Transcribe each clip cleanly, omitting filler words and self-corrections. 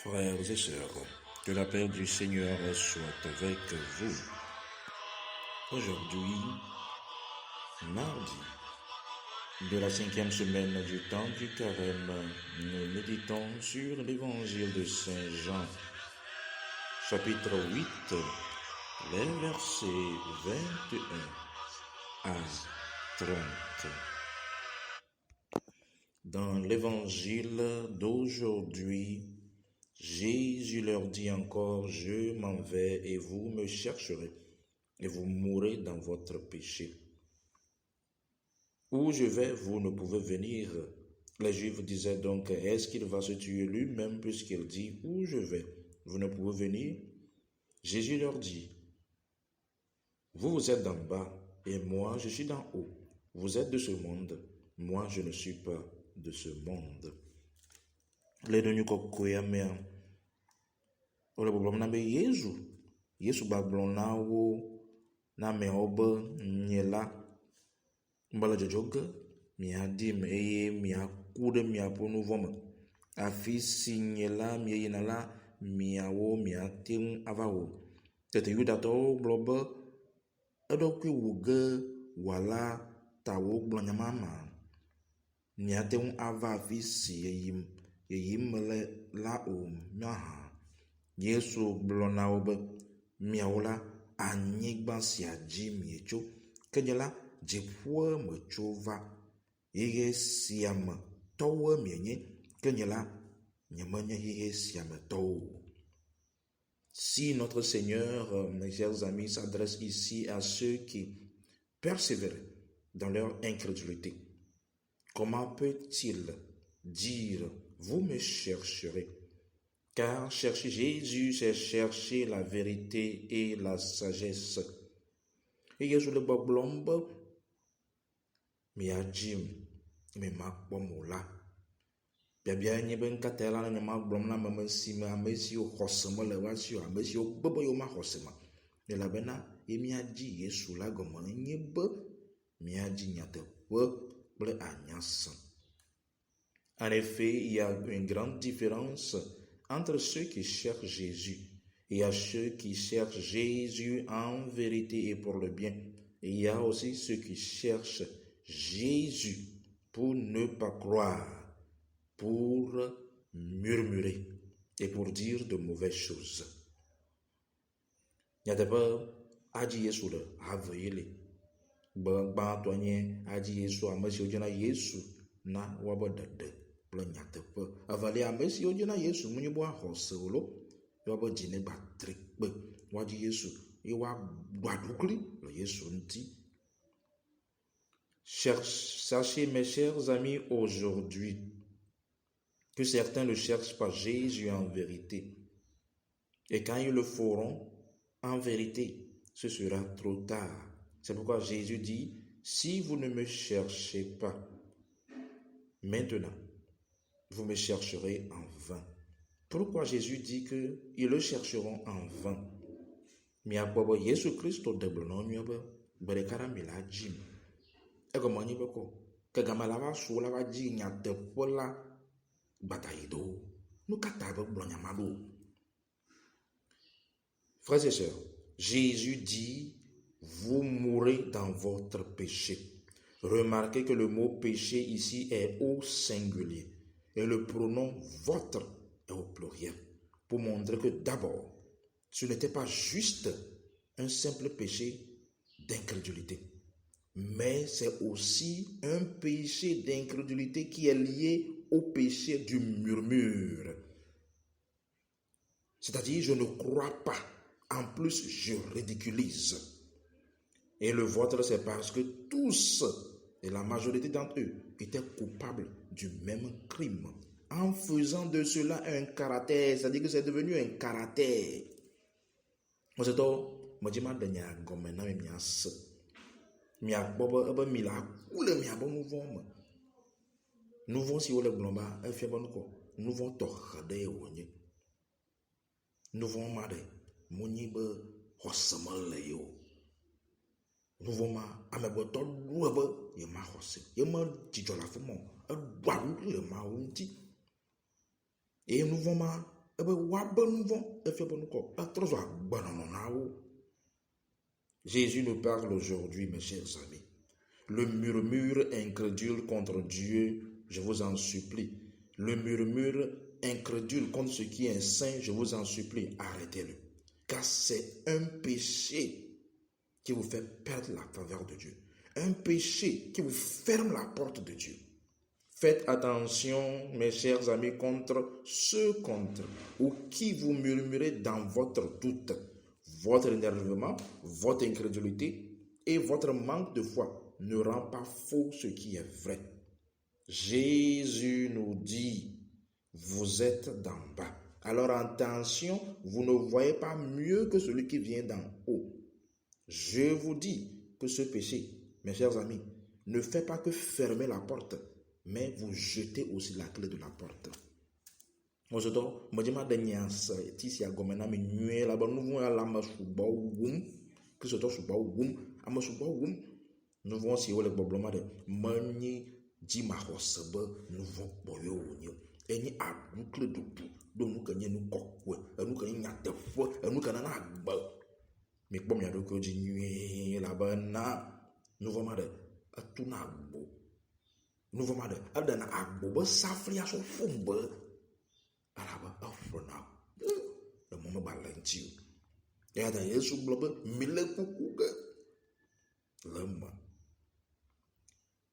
Frères et sœurs, que la paix du Seigneur soit avec vous. Aujourd'hui, mardi de la 5e semaine du temps du carême, nous méditons sur l'évangile de Saint Jean, chapitre 8, les versets 21 à 30. Dans l'évangile d'aujourd'hui, Jésus leur dit encore, je m'en vais et vous me chercherez et vous mourrez dans votre péché. Où je vais, vous ne pouvez venir. Les Juifs disaient donc, est-ce qu'il va se tuer lui-même puisqu'il dit, où je vais, vous ne pouvez venir? Jésus leur dit, vous êtes d'en bas et moi je suis d'en haut. Vous êtes de ce monde, moi je ne suis pas de ce monde. Le donu kokoya mea ole boblom na be Yesu bablon na wo na me obe nyela mbala jojoge mi adi me eye mi akude mi aponu vome afi si nyela mi yina la mi awo mi atem avawo tete yudato globe edokwi wuge wala tawo glonyamama mi atem ava afi si yeyim le la o miaha Yesu gblɔ na wo be miawo la anyigba sia dzi mietso ke nye la dziƒoe me tso va ɣeɣe sia me tɔwoe mienye ke nye la nyemenye ɣeɣe sia me tɔwo. Si notre Seigneur, mes chers amis, s'adresse ici à ceux qui persévèrent dans leur incrédulité, comment peut-il dire vous me chercherez? Car chercher Jésus, c'est chercher la vérité et la sagesse. Et Jésus le boblombe, mi ajim, mi makbomola. Bia nye ben katela na mablom na mamesi ma amesi o khosemo le wasi o amesi o bobo yo ma khosema. Ne la bena e mi aji Yesu la gomo nye be mi aji nyate ple agnasan. En effet, il y a une grande différence entre ceux qui cherchent Jésus et à ceux qui cherchent Jésus en vérité et pour le bien. Et il y a aussi ceux qui cherchent Jésus pour ne pas croire, pour murmurer et pour dire de mauvaises choses. Il y a d'abord Adi Yesu le Havele. Ba toanye Adi Yesu amesi ojana Yesu na wabodade. Avali amesi ojana Yesu munyi bo ahose olo yobo jine batrik be waji Yesu iwa gwadukli le Yesu nti. Sachez mes chers amis aujourd'hui que certains ne cherchent pas Jésus en vérité et quand ils le feront en vérité ce sera trop tard. C'est pourquoi Jésus dit si vous ne me cherchez pas maintenant vous me chercherez en vain. Pourquoi Jésus dit qu'ils le chercheront en vain? Miabobo Yesu Christo deblono nyobe berekara mila jim. Ego mani beko kegamala va sola va ji nyate pola bataido. Nou katabe blonyamado. Frères et sœurs, Jésus dit vous mourrez dans votre péché. Remarquez que le mot péché ici est au singulier. Et le pronom votre est au pluriel, pour montrer que d'abord, ce n'était pas juste un simple péché d'incrédulité, mais c'est aussi un péché d'incrédulité qui est lié au péché du murmure. C'est-à-dire, je ne crois pas, en plus je ridiculise. Et le vôtre, c'est parce que tous, et la majorité d'entre eux, étaient coupables du même crime. En faisant de cela un caractère, c'est-à-dire que c'est devenu un caractère. Moi, c'est tout. Moi, je m'en donne à gomme, na mi as. Mi a bobo, ebe mi la coule, mi a bon mouvement. Nous vont si on le glomba, un fait bon quoi. Nous vont torcher wonye. Nous vont marrer. Moni be hossemal le yo. Nous vont ma amebo to douebe ye ma hosse. Ye ma tijola fumo. E douarou le ma unti. Et nous vont Jésus nous parle aujourd'hui, mes chers amis. Le murmure incrédule contre Dieu, je vous en supplie. Le murmure incrédule contre ce qui est saint, je vous en supplie, arrêtez-le. Car c'est un péché qui vous fait perdre la faveur de Dieu. Un péché qui vous ferme la porte de Dieu. Faites attention, mes chers amis, contre ceux contre ou qui vous murmurez dans votre doute, votre énervement, votre incrédulité et votre manque de foi ne rend pas faux ce qui est vrai. Jésus nous dit, vous êtes d'en bas. Alors attention, vous ne voyez pas mieux que celui qui vient d'en haut. Je vous dis que ce péché, mes chers amis, ne fait pas que fermer la porte, mais vous jetez aussi la clé de la porte. Aujourd'hui, je me dis que si agomena mi nyue la ba nuvu ala masuba wum, que ce soit suba wum, amasuba wum, nous voyons si le problème de mani di mahosebe nous voyons boyo wonyo. Eni abukle dubu, do mu kanye nu kokwe, enu kanye nyatefo, enu kana na agba. Mi kpom ya do ko di nyue la ba na nous voyons de atuna agbo. Nous voyons de adana agbo ba safri aso fumbe. Alaba afrona. Le moment balantiu. Et à Yesu blobe mille kukuga. L'homme.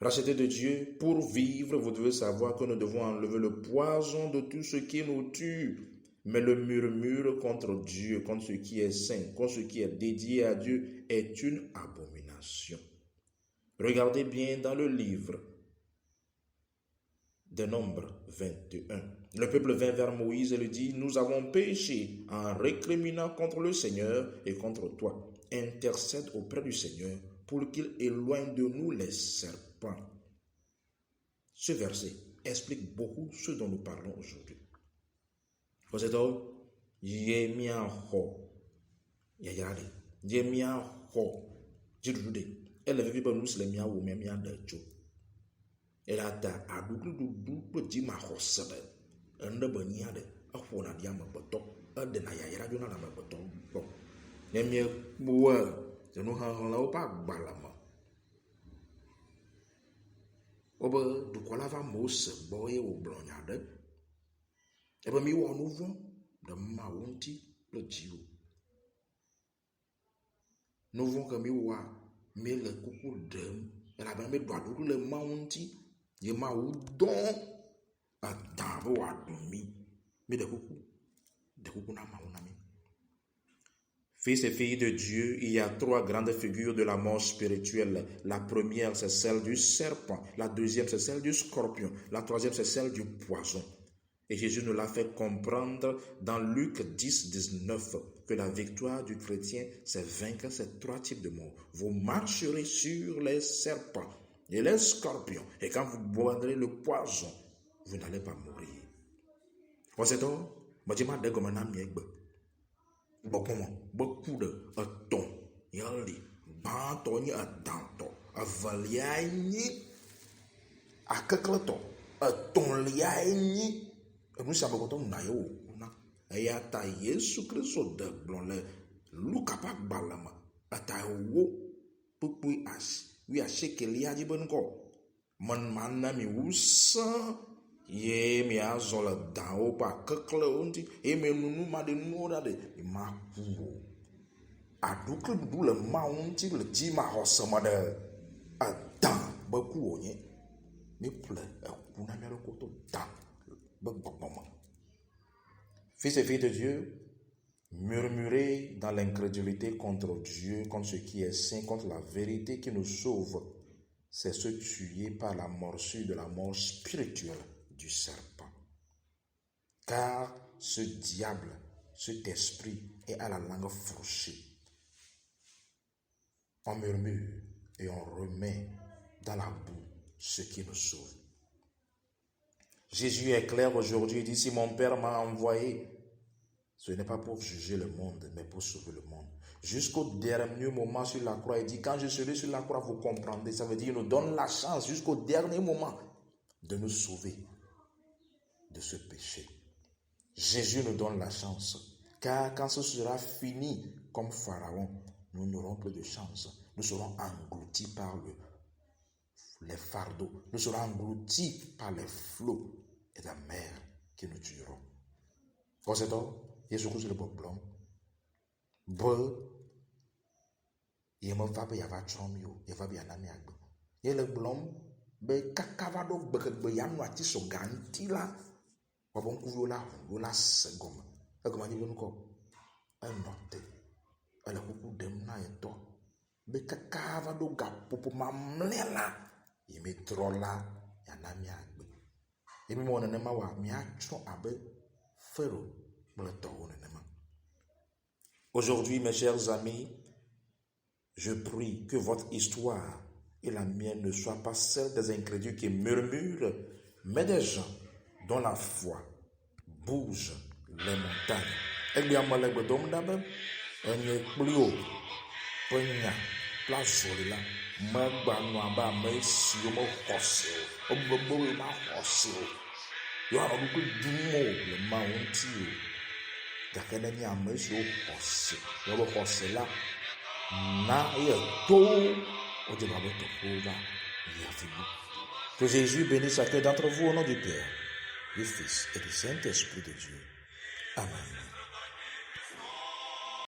Racheté de Dieu, pour vivre, vous devez savoir que nous devons enlever le poison de tout ce qui nous tue. Mais le murmure contre Dieu, contre ce qui est saint, contre ce qui est dédié à Dieu, est une abomination. Regardez bien dans le livre des Nombres 21. Le peuple vint vers Moïse et lui dit, nous avons péché en récriminant contre le Seigneur et contre toi. Intercède auprès du Seigneur pour qu'il éloigne de nous les serpents. Ce verset explique beaucoup ce dont nous parlons aujourd'hui. Vous êtes yemia ho yayade yemia ho jirude elle veut pas nous les mia ou mia de jo elle a ta aduklu du di ma hosebe ende bania de afona dia ma boto ade na yayara jo na ma boto bo yemia buwa je no ha la o pa gbalama oba du kola va mose boye o blonya de ebe mi wo nu von de ma wonti le jiwo nu von ke mi wa mi le kuku dem la ba mi do adu le ma wonti ye ma wu don atan bo wa do mi de kuku na ma wona mi. Fils et filles de Dieu, il y a trois grandes figures de la mort spirituelle. La première, c'est celle du serpent. La deuxième, c'est celle du scorpion. La troisième, c'est celle du poison. Et Jésus nous l'a fait comprendre dans Luc 10, 19, que la victoire du chrétien, c'est vaincre ces trois types de mort. Vous marcherez sur les serpents et les scorpions. Et quand vous boirez le poison, vous n'allez pas mourir. Beaucoup de temps, yali, bantoni a danto, a valiani, a kakleto, a ton liani, et nous savons que nous n'avons pas. Et à ta Yesu Christ de blonde, Luka pas balama, à ta wo, pupui as, oui a cheke liadi bonko, man nami wusa. Ye mi azola dao pa kakle onti e me nunu ma de nora de ma kuo adukle du le ma onti le ji ma hosama de adan ba kuo nye mi ple e kuna mi ko to da ba boma. Fils et filles de Dieu, murmurer dans l'incrédulité contre Dieu, contre ce qui est saint, contre la vérité qui nous sauve, c'est se tuer par la morsure de la mort spirituelle du serpent. Car ce diable, cet esprit est à la langue fourchée. On murmure et on remet dans la boue ce qui nous sauve. Jésus est clair aujourd'hui, il dit, si mon Père m'a envoyé, ce n'est pas pour juger le monde, mais pour sauver le monde. Jusqu'au dernier moment sur la croix, il dit, quand je serai sur la croix, vous comprendrez. Ça veut dire, il nous donne la chance jusqu'au dernier moment de nous sauver de ce péché. Jésus nous donne la chance. Car quand ce sera fini comme Pharaon, nous n'aurons plus de chance. Nous serons engloutis par les fardeaux. Nous serons engloutis par les flots et la mer qui nous tueront. Pour c'est tout, Jésus Christ le bon Bo, il me va bien avoir chomio, il va bien amener. Il le blom, be kakavado be yanu ati so ganti la. Wabon kuyola yola segom. Agama ni ko anote. Ala kuku dem na eto. Be kakavado gapopo mamlela. Yeme trola yanami agbe. Yeme mo na ma wa mi acho abe fero bleto onema. Aujourd'hui, mes chers amis, je prie que votre histoire et la mienne ne soient pas celles des incrédules qui murmurent, mais des gens dont la foi bouge les montagnes. Egliamo le godom dabe, enye plio, penya, plazolila, magba nwaba me si o mo hose o, obobo ma hose o. Yo a obu dumo le ma onti o. Dakene ni ame si o hose, yo bo hose la na ye to o de ba to pova ya fibu. Que Jésus bénisse chacun d'entre vous au nom du Père, du Fils et du Saint-Esprit de Dieu. Amen.